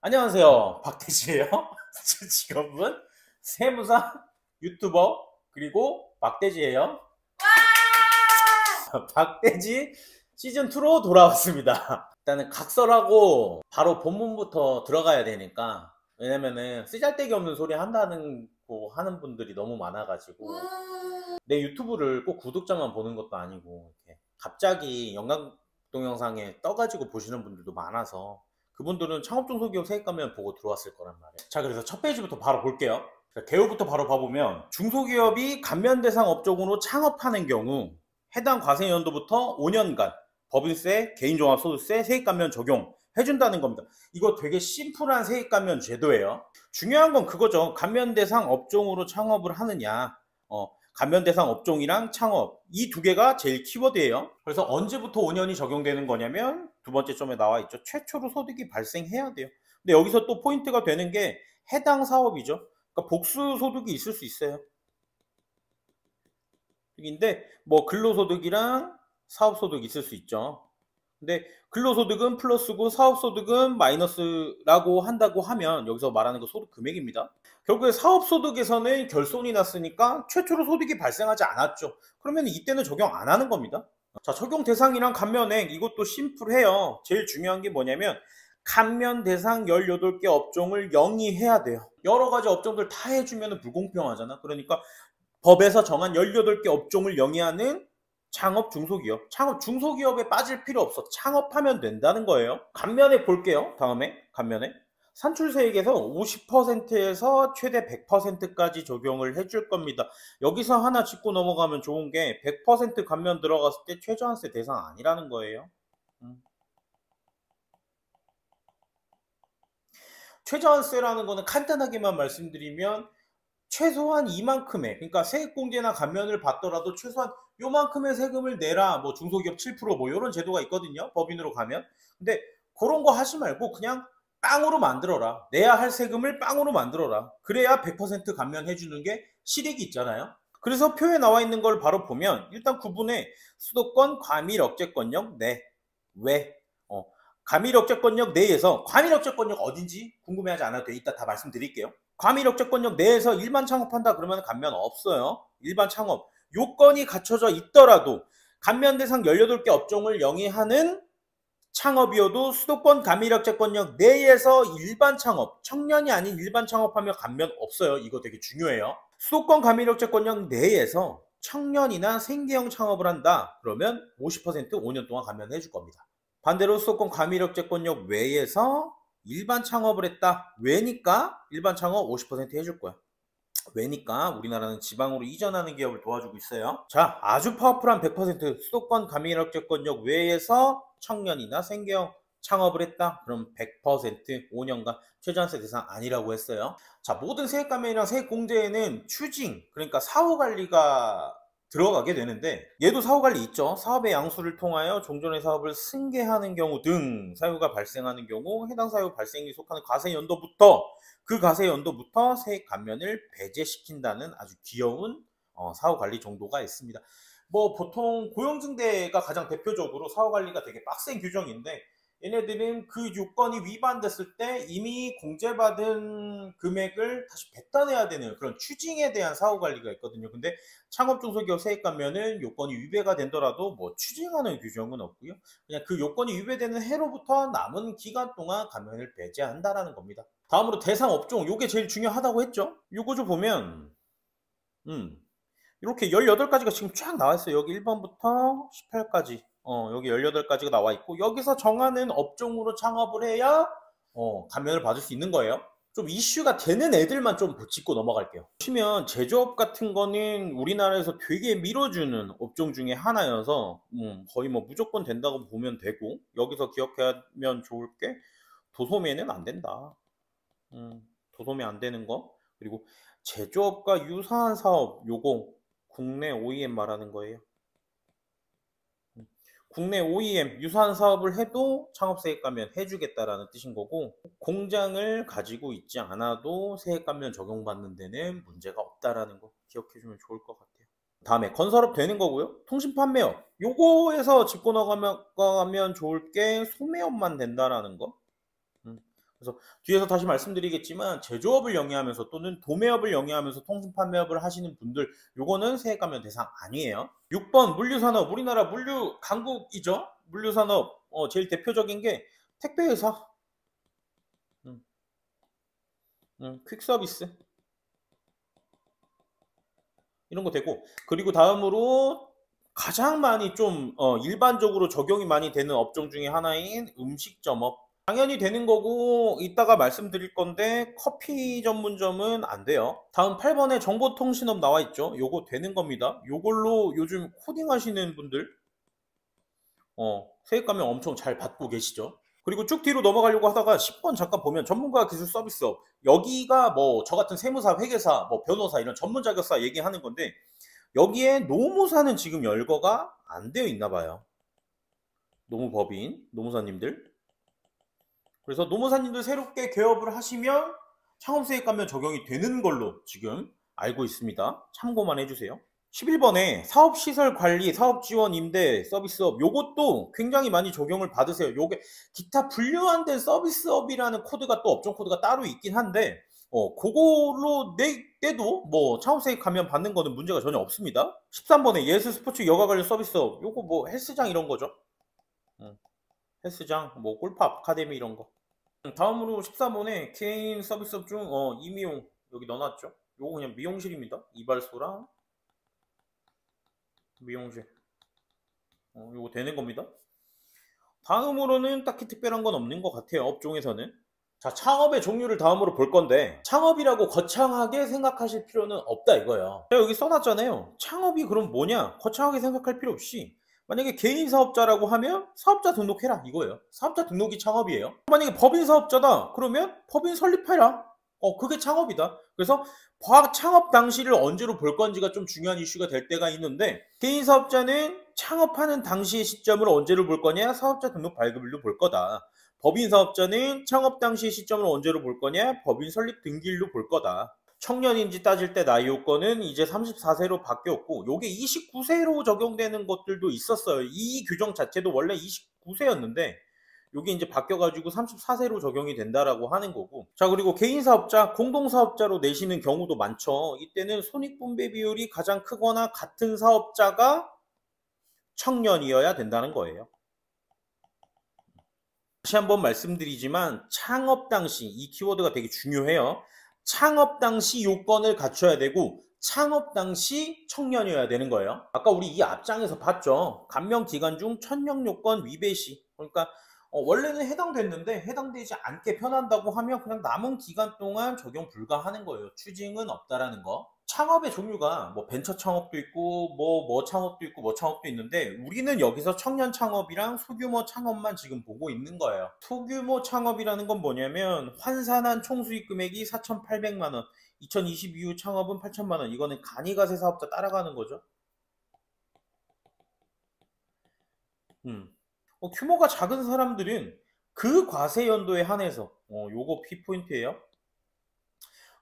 안녕하세요. 박대지예요. 제 직업은 세무사, 유튜버, 그리고 박대지예요. 박대지 시즌2로 돌아왔습니다. 일단은 각설하고 바로 본문부터 들어가야 되니까, 왜냐면은 쓰잘데기 없는 소리 한다는 거 하는 분들이 너무 많아가지고 내 유튜브를 꼭 구독자만 보는 것도 아니고 이렇게 갑자기 영상 동영상에 떠가지고 보시는 분들도 많아서 그분들은 창업중소기업 세액감면 보고 들어왔을 거란 말이에요. 자, 그래서 첫 페이지부터 바로 볼게요. 개요부터 바로 봐보면 중소기업이 감면 대상 업종으로 창업하는 경우 해당 과세연도부터 5년간 법인세, 개인종합소득세, 세액감면 적용해준다는 겁니다. 이거 되게 심플한 세액감면 제도예요. 중요한 건 그거죠. 감면 대상 업종으로 창업을 하느냐, 감면 대상 업종이랑 창업, 이 두 개가 제일 키워드예요. 그래서 언제부터 5년이 적용되는 거냐면 두 번째 점에 나와 있죠. 최초로 소득이 발생해야 돼요. 근데 여기서 또 포인트가 되는 게 해당 사업이죠. 그러니까 복수 소득이 있을 수 있어요. 인데 뭐 근로소득이랑 사업소득 있을 수 있죠. 근데 근로소득은 플러스고 사업소득은 마이너스라고 한다고 하면 여기서 말하는 거 소득 금액입니다. 결국에 사업소득에서는 결손이 났으니까 최초로 소득이 발생하지 않았죠. 그러면 이때는 적용 안 하는 겁니다. 자, 적용 대상이랑 감면액 이것도 심플해요. 제일 중요한 게 뭐냐면 감면 대상 18개 업종을 영위해야 돼요. 여러 가지 업종들 다 해주면 불공평하잖아. 그러니까 법에서 정한 18개 업종을 영위하는 창업 중소기업. 창업 중소기업에 빠질 필요 없어. 창업하면 된다는 거예요. 감면액 볼게요. 다음에 감면액. 산출세액에서 50%에서 최대 100%까지 적용을 해줄 겁니다. 여기서 하나 짚고 넘어가면 좋은 게 100% 감면 들어갔을 때 최저한세 대상 아니라는 거예요. 최저한세라는 거는 간단하게만 말씀드리면 최소한 이만큼의, 그러니까 세액공제나 감면을 받더라도 최소한 요만큼의 세금을 내라. 뭐 중소기업 7%뭐 이런 제도가 있거든요. 법인으로 가면. 근데 그런 거 하지 말고 그냥 빵으로 만들어라. 내야 할 세금을 빵으로 만들어라. 그래야 100% 감면해 주는 게 실익이 있잖아요. 그래서 표에 나와 있는 걸 바로 보면 일단 구분에 수도권 과밀억제권역 내, 왜, 과밀억제권역 내에서, 과밀억제권역 어딘지 궁금해하지 않아도 돼. 이따 다 말씀드릴게요. 과밀억제권역 내에서 일반 창업한다 그러면 감면 없어요. 일반 창업 요건이 갖춰져 있더라도 감면 대상 18개 업종을 영위하는 창업이어도 수도권 과밀억제권역 내에서 일반 창업, 청년이 아닌 일반 창업하면 감면 없어요. 이거 되게 중요해요. 수도권 과밀억제권역 내에서 청년이나 생계형 창업을 한다 그러면 50% 5년 동안 감면해 줄 겁니다. 반대로 수도권 과밀억제권역 외에서 일반 창업을 했다. 왜니까 일반 창업 50% 해줄 거야. 왜니까 우리나라는 지방으로 이전하는 기업을 도와주고 있어요. 자, 아주 파워풀한 100% 수도권 과밀억제권역 외에서 청년이나 생계형 창업을 했다. 그럼 100% 5년간 최저한세 대상 아니라고 했어요. 자, 모든 세액감면이랑 세액공제에는 추징, 그러니까 사후관리가 들어가게 되는데 얘도 사후관리 있죠. 사업의 양수를 통하여 종전의 사업을 승계하는 경우 등 사유가 발생하는 경우 해당 사유 발생에 속하는 과세연도부터 그 과세연도부터 세액 감면을 배제시킨다는 아주 귀여운 사후관리 정도가 있습니다. 뭐 보통 고용증대가 가장 대표적으로 사후관리가 되게 빡센 규정인데 얘네들은 그 요건이 위반됐을 때 이미 공제받은 금액을 다시 배단해야 되는 그런 추징에 대한 사후관리가 있거든요. 근데 창업중소기업 세액감면은 요건이 위배가 된더라도 뭐 추징하는 규정은 없고요. 그냥 그 요건이 위배되는 해로부터 남은 기간 동안 감면을 배제한다라는 겁니다. 다음으로 대상 업종, 요게 제일 중요하다고 했죠. 요거 좀 보면 이렇게 18가지가 지금 쫙 나와 있어요. 여기 1번부터 18까지. 여기 18가지가 나와 있고 여기서 정하는 업종으로 창업을 해야 감면을 받을 수 있는 거예요. 좀 이슈가 되는 애들만 좀 짚고 넘어갈게요. 보시면 제조업 같은 거는 우리나라에서 되게 밀어주는 업종 중에 하나여서 거의 뭐 무조건 된다고 보면 되고 여기서 기억하면 좋을 게 도소매는 안 된다. 도소매 안 되는 거. 그리고 제조업과 유사한 사업 요거 국내 OEM 말하는 거예요. 국내 OEM 유사한 사업을 해도 창업세액감면 해주겠다라는 뜻인 거고 공장을 가지고 있지 않아도 세액감면 적용받는 데는 문제가 없다라는 거 기억해주면 좋을 것 같아요. 다음에 건설업 되는 거고요. 통신판매업 요거에서 짚고 나가면 좋을 게 소매업만 된다라는 거. 그래서 뒤에서 다시 말씀드리겠지만 제조업을 영위하면서 또는 도매업을 영위하면서 통신 판매업을 하시는 분들 요거는 세액 감면 대상 아니에요. 6번 물류산업. 우리나라 물류 강국이죠. 물류산업 제일 대표적인 게 택배회사, 음, 퀵서비스 이런 거 되고, 그리고 다음으로 가장 많이 좀 일반적으로 적용이 많이 되는 업종 중에 하나인 음식점업 당연히 되는 거고, 이따가 말씀드릴 건데 커피 전문점은 안 돼요. 다음 8번에 정보통신업 나와 있죠. 요거 되는 겁니다. 요걸로 요즘 코딩 하시는 분들 세액 감면 엄청 잘 받고 계시죠. 그리고 쭉 뒤로 넘어가려고 하다가 10번 잠깐 보면 전문가 기술 서비스업, 여기가 뭐 저 같은 세무사, 회계사, 뭐 변호사 이런 전문 자격사 얘기하는 건데, 여기에 노무사는 지금 열거가 안 되어 있나 봐요. 노무법인, 노무사님들. 그래서 노무사님들 새롭게 개업을 하시면 창업세액 감면 적용이 되는 걸로 지금 알고 있습니다. 참고만 해주세요. 11번에 사업시설 관리, 사업지원, 임대, 서비스업, 요것도 굉장히 많이 적용을 받으세요. 요게 기타 분류한된 서비스업이라는 코드가 또 업종 코드가 따로 있긴 한데, 그걸로 내도 뭐 창업세액 감면 받는 거는 문제가 전혀 없습니다. 13번에 예술, 스포츠, 여가 관련 서비스업, 요거 뭐 헬스장 이런 거죠. 헬스장, 뭐 골프 아카데미 이런 거. 다음으로 14번에 개인 서비스업 중 이미용 여기 넣어놨죠. 요거 그냥 미용실입니다. 이발소랑 미용실. 요거 되는 겁니다. 다음으로는 딱히 특별한 건 없는 것 같아요. 업종에서는. 자, 창업의 종류를 다음으로 볼 건데, 창업이라고 거창하게 생각하실 필요는 없다 이거예요. 제가 여기 써놨잖아요. 창업이 그럼 뭐냐? 거창하게 생각할 필요 없이 만약에 개인 사업자라고 하면 사업자 등록해라 이거예요. 사업자 등록이 창업이에요. 만약에 법인 사업자다 그러면 법인 설립해라. 그게 창업이다. 그래서 창업 당시를 언제로 볼 건지가 좀 중요한 이슈가 될 때가 있는데, 개인 사업자는 창업하는 당시의 시점을 언제로 볼 거냐? 사업자 등록 발급일로 볼 거다. 법인 사업자는 창업 당시의 시점을 언제로 볼 거냐? 법인 설립 등기일로 볼 거다. 청년인지 따질 때 나이 요건은 이제 34세로 바뀌었고, 요게 29세로 적용되는 것들도 있었어요. 이 규정 자체도 원래 29세였는데 요게 이제 바뀌어가지고 34세로 적용이 된다라고 하는 거고. 자, 그리고 개인 사업자, 공동 사업자로 내시는 경우도 많죠. 이때는 손익분배 비율이 가장 크거나 같은 사업자가 청년이어야 된다는 거예요. 다시 한번 말씀드리지만 창업 당시, 이 키워드가 되게 중요해요. 창업 당시 요건을 갖춰야 되고 창업 당시 청년이어야 되는 거예요. 아까 우리 이 앞장에서 봤죠. 감면 기간 중 천명 요건 위배 시. 그러니까 원래는 해당됐는데 해당되지 않게 편한다고 하면 그냥 남은 기간 동안 적용 불가하는 거예요. 추징은 없다라는 거. 창업의 종류가 뭐 벤처 창업도 있고 뭐 창업도 있고 뭐 창업도 있는데, 우리는 여기서 청년 창업이랑 소규모 창업만 지금 보고 있는 거예요. 소규모 창업이라는 건 뭐냐면 환산한 총수익 금액이 4,800만 원, 2022후 창업은 8천만 원. 이거는 간이가세 사업자 따라가는 거죠. 규모가 작은 사람들은 그 과세 연도에 한해서 요거 키포인트예요.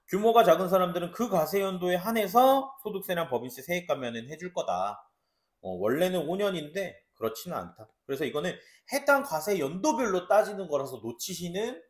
규모가 작은 사람들은 그 과세 연도에 한해서 소득세나 법인세 세액 감면은 해줄 거다. 원래는 5년인데 그렇지는 않다. 그래서 이거는 해당 과세 연도별로 따지는 거라서 놓치시는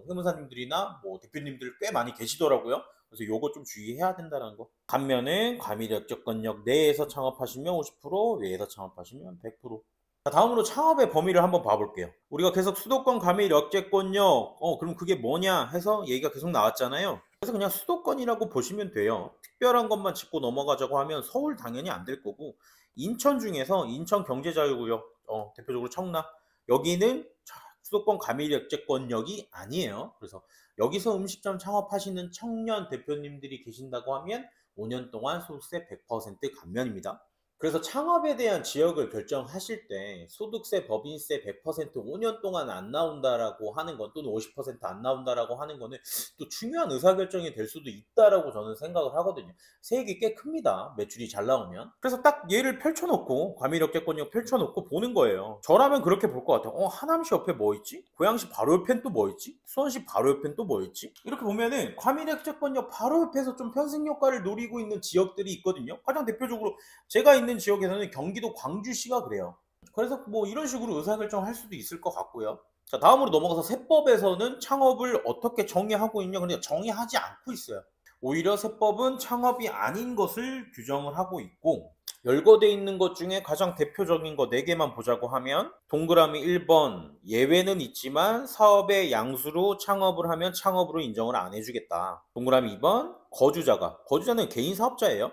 세무사님들이나 뭐 대표님들 꽤 많이 계시더라고요. 그래서 요거 좀 주의해야 된다는 거. 감면은 과밀 역적권역 내에서 창업하시면 50%, 외에서 창업하시면 100%. 자, 다음으로 창업의 범위를 한번 봐볼게요. 우리가 계속 수도권 과밀 역제권역, 그럼 그게 뭐냐 해서 얘기가 계속 나왔잖아요. 그래서 그냥 수도권이라고 보시면 돼요. 특별한 것만 짚고 넘어가자고 하면 서울 당연히 안 될 거고, 인천 중에서 인천 경제자유구역, 대표적으로 청라, 여기는 수도권 과밀 역제권역이 아니에요. 그래서 여기서 음식점 창업하시는 청년 대표님들이 계신다고 하면 5년 동안 소득세 100% 감면입니다. 그래서 창업에 대한 지역을 결정하실 때 소득세, 법인세 100% 5년 동안 안 나온다라고 하는 건, 또는 50% 안 나온다라고 하는 거는 또 중요한 의사결정이 될 수도 있다라고 저는 생각을 하거든요. 세액이 꽤 큽니다. 매출이 잘 나오면. 그래서 딱 얘를 펼쳐놓고, 과밀역제권역 펼쳐놓고 보는 거예요. 저라면 그렇게 볼 것 같아요. 하남시 옆에 뭐 있지? 고양시 바로 옆엔 또 뭐 있지? 수원시 바로 옆엔 또 뭐 있지? 이렇게 보면은 과밀역제권역 바로 옆에서 좀 편승 효과를 노리고 있는 지역들이 있거든요. 가장 대표적으로 제가 있는 지역에서는 경기도 광주시가 그래요. 그래서 뭐 이런 식으로 의사결정을 할 수도 있을 것 같고요. 자, 다음으로 넘어가서 세법에서는 창업을 어떻게 정의하고 있냐? 근데 정의하지 않고 있어요. 오히려 세법은 창업이 아닌 것을 규정을 하고 있고, 열거돼 있는 것 중에 가장 대표적인 거 4개만 보자고 하면 동그라미 1번 예외는 있지만 사업의 양수로 창업을 하면 창업으로 인정을 안 해주겠다. 동그라미 2번 거주자는 개인 사업자예요.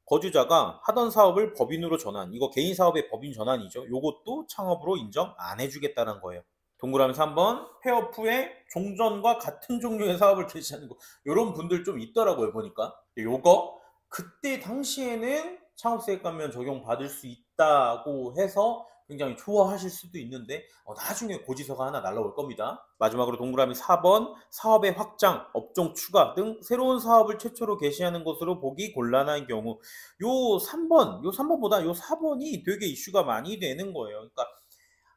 거주자가 하던 사업을 법인으로 전환, 이거 개인 사업의 법인 전환이죠. 요것도 창업으로 인정 안 해주겠다는 거예요. 동그라미 3번 폐업 후에 종전과 같은 종류의 사업을 개시하는 거, 요런 분들 좀 있더라고요 보니까. 요거 그때 당시에는 창업세액 감면 적용받을 수 있다고 해서 굉장히 좋아하실 수도 있는데 나중에 고지서가 하나 날라올 겁니다. 마지막으로 동그라미 4번 사업의 확장, 업종 추가 등 새로운 사업을 최초로 개시하는 것으로 보기 곤란한 경우, 요 3번보다 요 4번이 되게 이슈가 많이 되는 거예요. 그러니까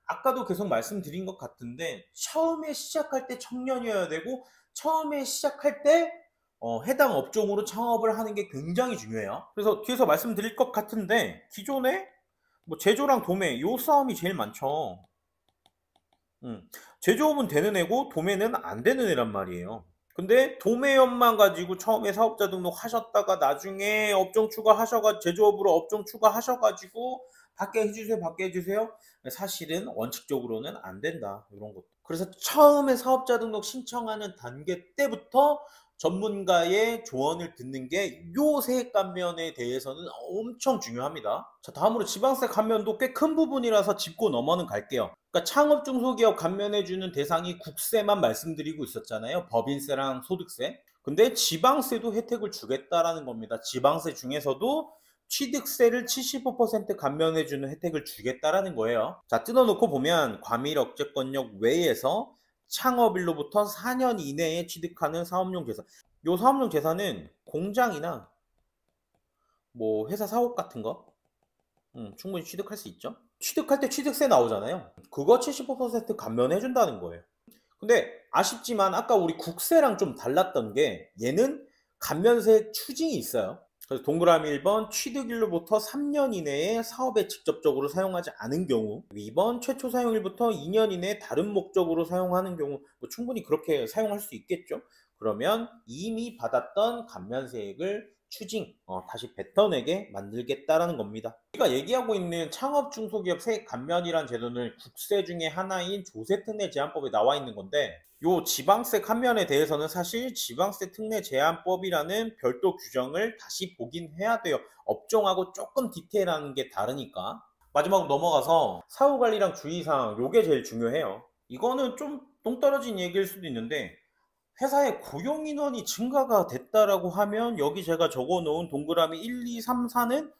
아까도 계속 말씀드린 것 같은데 처음에 시작할 때 청년이어야 되고 처음에 시작할 때 해당 업종으로 창업을 하는 게 굉장히 중요해요. 그래서 뒤에서 말씀드릴 것 같은데 기존에 뭐 제조랑 도매 요 싸움이 제일 많죠. 제조업은 되는 애고 도매는 안 되는 애란 말이에요. 근데 도매업만 가지고 처음에 사업자 등록하셨다가 나중에 업종 추가하셔가 제조업으로 업종 추가하셔가지고 받게 해주세요. 사실은 원칙적으로는 안 된다. 이런 것도. 그래서 처음에 사업자 등록 신청하는 단계 때부터 전문가의 조언을 듣는 게 요 세액 감면에 대해서는 엄청 중요합니다. 자, 다음으로 지방세 감면도 꽤 큰 부분이라서 짚고 넘어는 갈게요. 그러니까 창업 중소기업 감면해주는 대상이 국세만 말씀드리고 있었잖아요. 법인세랑 소득세. 근데 지방세도 혜택을 주겠다라는 겁니다. 지방세 중에서도 취득세를 75% 감면해주는 혜택을 주겠다라는 거예요. 자, 뜯어놓고 보면 과밀억제권역 외에서 창업일로부터 4년 이내에 취득하는 사업용 재산. 요 사업용 재산은 공장이나 뭐 회사 사옥 같은 거 충분히 취득할 수 있죠. 취득할 때 취득세 나오잖아요. 그거 75% 감면해 준다는 거예요. 근데 아쉽지만 아까 우리 국세랑 좀 달랐던 게 얘는 감면세 추징이 있어요. 그래서 동그라미 1번 취득일로부터 3년 이내에 사업에 직접적으로 사용하지 않은 경우, 2번 최초 사용일부터 2년 이내에 다른 목적으로 사용하는 경우, 뭐 충분히 그렇게 사용할 수 있겠죠. 그러면 이미 받았던 감면세액을 추징, 다시 뱉어내게 만들겠다라는 겁니다. 우리가 얘기하고 있는 창업 중소기업 세액 감면이란 제도는 국세 중에 하나인 조세특례 제한법에 나와 있는 건데, 요 지방세 감면에 대해서는 사실 지방세 특례 제한법이라는 별도 규정을 다시 보긴 해야 돼요. 업종하고 조금 디테일한 게 다르니까. 마지막으로 넘어가서 사후관리랑 주의사항, 요게 제일 중요해요. 이거는 좀 동떨어진 얘기일 수도 있는데 회사의 고용 인원이 증가가 됐다라고 하면 여기 제가 적어 놓은 동그라미 1, 2, 3, 4는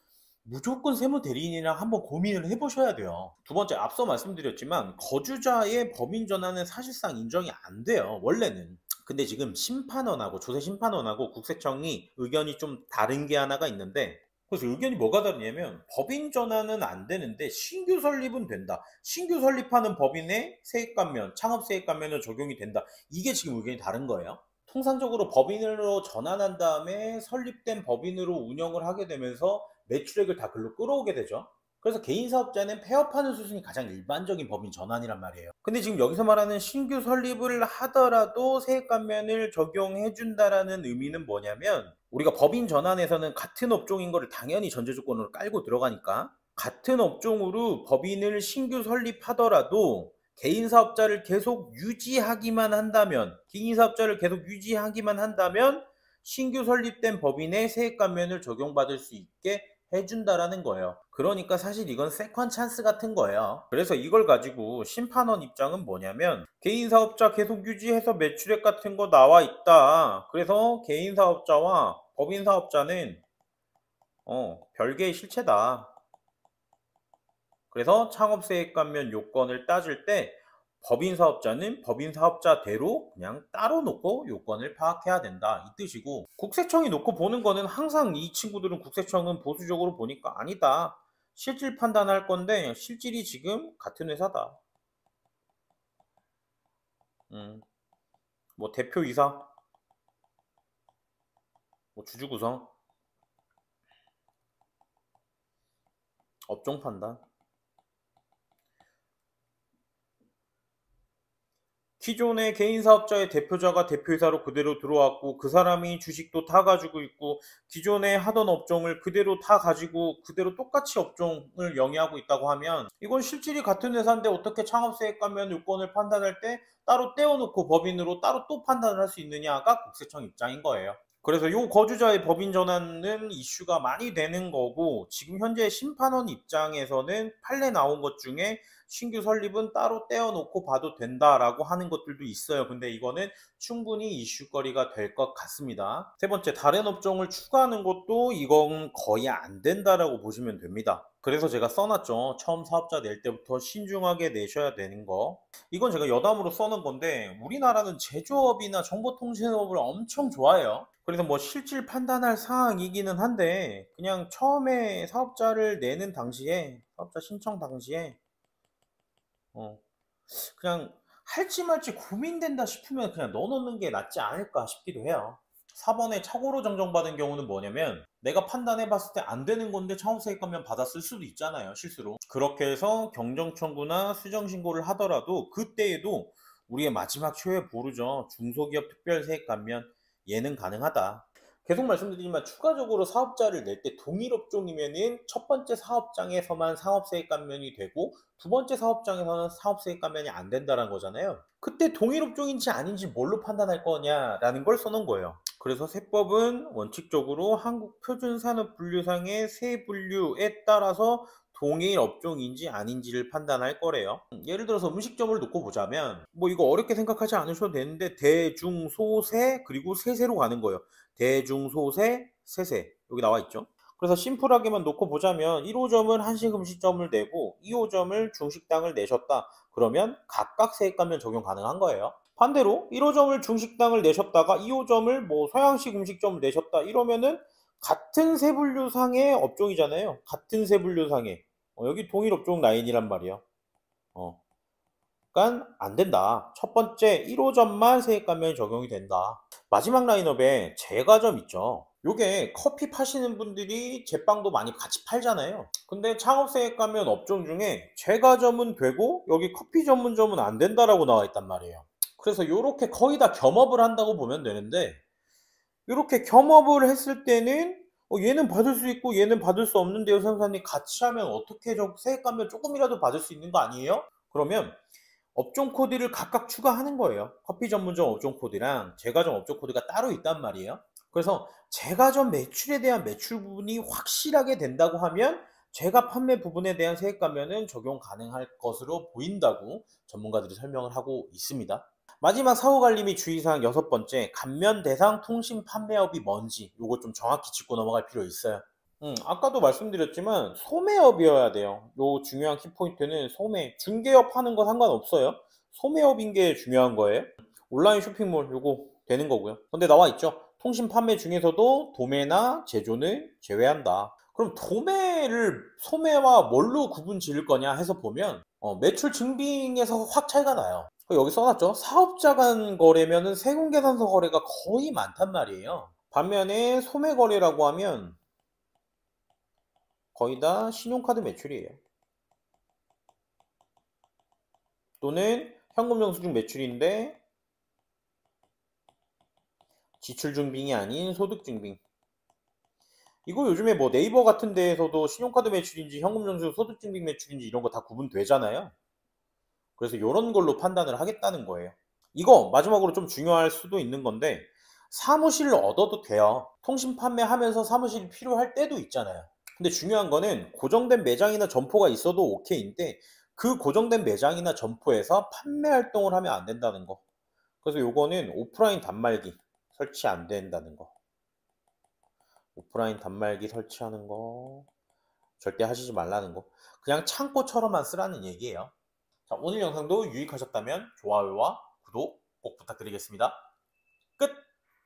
무조건 세무 대리인이랑 한번 고민을 해보셔야 돼요. 두 번째, 앞서 말씀드렸지만 거주자의 법인 전환은 사실상 인정이 안 돼요, 원래는. 근데 지금 심판원하고 조세심판원하고 국세청이 의견이 좀 다른 게 하나가 있는데, 그래서 의견이 뭐가 다르냐면 법인 전환은 안 되는데 신규 설립은 된다. 신규 설립하는 법인의 세액 감면, 창업 세액 감면은 적용이 된다. 이게 지금 의견이 다른 거예요. 통상적으로 법인으로 전환한 다음에 설립된 법인으로 운영을 하게 되면서 매출액을 다 글로 끌어오게 되죠. 그래서 개인 사업자는 폐업하는 수순이 가장 일반적인 법인 전환이란 말이에요. 근데 지금 여기서 말하는 신규 설립을 하더라도 세액 감면을 적용해 준다라는 의미는 뭐냐면 우리가 법인 전환에서는 같은 업종인 거를 당연히 전제 조건으로 깔고 들어가니까 같은 업종으로 법인을 신규 설립하더라도 개인 사업자를 계속 유지하기만 한다면 신규 설립된 법인의 세액 감면을 적용받을 수 있게 해준다라는 거예요. 그러니까 사실 이건 세컨 찬스 같은 거예요. 그래서 이걸 가지고 심판원 입장은 뭐냐면 개인 사업자 계속 유지해서 매출액 같은 거 나와 있다. 그래서 개인 사업자와 법인 사업자는 별개의 실체다. 그래서 창업세액 감면 요건을 따질 때 법인 사업자는 법인 사업자대로 그냥 따로 놓고 요건을 파악해야 된다, 이 뜻이고, 국세청이 놓고 보는 거는 항상 이 친구들은 국세청은 보수적으로 보니까 아니다, 실질 판단할 건데 실질이 지금 같은 회사다. 뭐 대표이사, 뭐 주주 구성, 업종 판단. 기존의 개인 사업자의 대표자가 대표이사로 그대로 들어왔고 그 사람이 주식도 다 가지고 있고 기존에 하던 업종을 그대로 다 가지고 그대로 똑같이 업종을 영위하고 있다고 하면 이건 실질이 같은 회사인데 어떻게 창업세액감면 요건을 판단할 때 따로 떼어놓고 법인으로 따로 또 판단을 할 수 있느냐가 국세청 입장인 거예요. 그래서 요 거주자의 법인 전환은 이슈가 많이 되는 거고 지금 현재 심판원 입장에서는 판례 나온 것 중에 신규 설립은 따로 떼어놓고 봐도 된다라고 하는 것들도 있어요. 근데 이거는 충분히 이슈거리가 될 것 같습니다. 세 번째, 다른 업종을 추가하는 것도 이건 거의 안 된다라고 보시면 됩니다. 그래서 제가 써놨죠. 처음 사업자 낼 때부터 신중하게 내셔야 되는 거. 이건 제가 여담으로 써놓은 건데 우리나라는 제조업이나 정보통신업을 엄청 좋아해요. 그래서 뭐 실질 판단할 사항이기는 한데 그냥 처음에 사업자를 내는 당시에 사업자 신청 당시에 어 그냥 할지 말지 고민된다 싶으면 그냥 넣어놓는 게 낫지 않을까 싶기도 해요. 4번에 착오로 정정받은 경우는 뭐냐면 내가 판단해 봤을 때 안 되는 건데 창업세액감면 받았을 수도 있잖아요, 실수로. 그렇게 해서 경정 청구나 수정 신고를 하더라도 그때에도 우리의 마지막 최후의 보루죠. 중소기업 특별세액감면 얘는 가능하다. 계속 말씀드리지만 추가적으로 사업자를 낼 때 동일 업종이면은 첫 번째 사업장에서만 상업세액 감면이 되고 두 번째 사업장에서는 사업세액 감면이 안 된다는 거잖아요. 그때 동일 업종인지 아닌지 뭘로 판단할 거냐라는 걸 써놓은 거예요. 그래서 세법은 원칙적으로 한국표준산업분류상의 세 분류에 따라서 동일 업종인지 아닌지를 판단할 거래요. 예를 들어서 음식점을 놓고 보자면 뭐 이거 어렵게 생각하지 않으셔도 되는데 대중소세 그리고 세세로 가는 거예요. 대중소세 세세 여기 나와 있죠. 그래서 심플하게만 놓고 보자면 1호점은 한식 음식점을 내고 2호점을 중식당을 내셨다. 그러면 각각 세액감면 적용 가능한 거예요. 반대로 1호점을 중식당을 내셨다가 2호점을 뭐 서양식 음식점을 내셨다. 이러면은 같은 세분류상의 업종이잖아요. 같은 세분류상의 여기 동일 업종 라인이란 말이에요. 그러니까 안 된다. 첫 번째 1호점만 세액 감면이 적용이 된다. 마지막 라인업에 제과점 있죠. 요게 커피 파시는 분들이 제빵도 많이 같이 팔잖아요. 근데 창업세액 감면 업종 중에 제과점은 되고 여기 커피 전문점은 안 된다라고 나와 있단 말이에요. 그래서 요렇게 거의 다 겸업을 한다고 보면 되는데 요렇게 겸업을 했을 때는 얘는 받을 수 있고 얘는 받을 수 없는데요, 선생님 같이 하면 어떻게 세액 감면 조금이라도 받을 수 있는 거 아니에요? 그러면 업종 코드를 각각 추가하는 거예요. 커피 전문점 업종 코드랑 제과점 업종 코드가 따로 있단 말이에요. 그래서 제과점 매출에 대한 매출 부분이 확실하게 된다고 하면 제과 판매 부분에 대한 세액 감면은 적용 가능할 것으로 보인다고 전문가들이 설명을 하고 있습니다. 마지막 사후관리 및 주의사항 여섯 번째, 감면 대상 통신 판매업이 뭔지 요거 좀 정확히 짚고 넘어갈 필요 있어요. 아까도 말씀드렸지만 소매업이어야 돼요. 요 중요한 키포인트는 소매, 중개업 하는 거 상관없어요. 소매업인 게 중요한 거예요. 온라인 쇼핑몰 요거 되는 거고요. 근데 나와 있죠. 통신 판매 중에서도 도매나 제조는 제외한다. 그럼 도매를 소매와 뭘로 구분 지을 거냐 해서 보면 매출 증빙에서 확 차이가 나요. 여기 써놨죠. 사업자 간 거래면은 세금계산서 거래가 거의 많단 말이에요. 반면에 소매 거래라고 하면 거의 다 신용카드 매출이에요. 또는 현금 영수증 매출인데 지출 증빙이 아닌 소득 증빙. 이거 요즘에 뭐 네이버 같은 데에서도 신용카드 매출인지 현금 영수증 소득 증빙 매출인지 이런 거 다 구분되잖아요. 그래서 요런 걸로 판단을 하겠다는 거예요. 이거 마지막으로 좀 중요할 수도 있는 건데 사무실을 얻어도 돼요. 통신 판매하면서 사무실이 필요할 때도 있잖아요. 근데 중요한 거는 고정된 매장이나 점포가 있어도 오케이인데 그 고정된 매장이나 점포에서 판매 활동을 하면 안 된다는 거. 그래서 요거는 오프라인 단말기 설치 안 된다는 거. 오프라인 단말기 설치하는 거 절대 하시지 말라는 거. 그냥 창고처럼만 쓰라는 얘기예요. 자, 오늘 영상도 유익하셨다면 좋아요와 구독 꼭 부탁드리겠습니다.